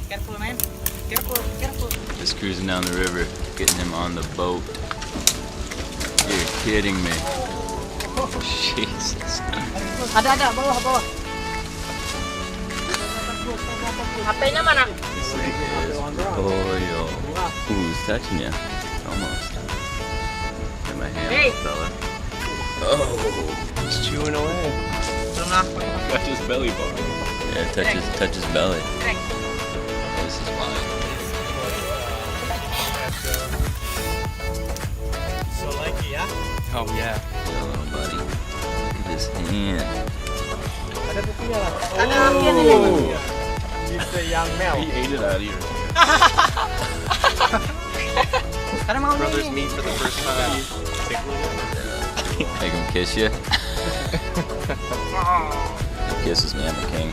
Careful, man. Careful, careful. Just cruising down the river, getting him on the boat. You're kidding me. Jesus. Ada, bawah, bawah. HP-nya mana? Oh, yo. Ooh, he's touching you. Almost. Get my hand, Hey. fella. Oh, He's chewing away. got his belly button. Yeah, touch his belly. This is wild. So likey, yeah? Oh yeah. Yeah, little buddy. Look at his hand. Ada buktinya lah. Ada apian ini. He's the young male. He ate it out of your Karena mau brother's ini. meat for the first time. Make him kiss you. He kisses me, I'm a king.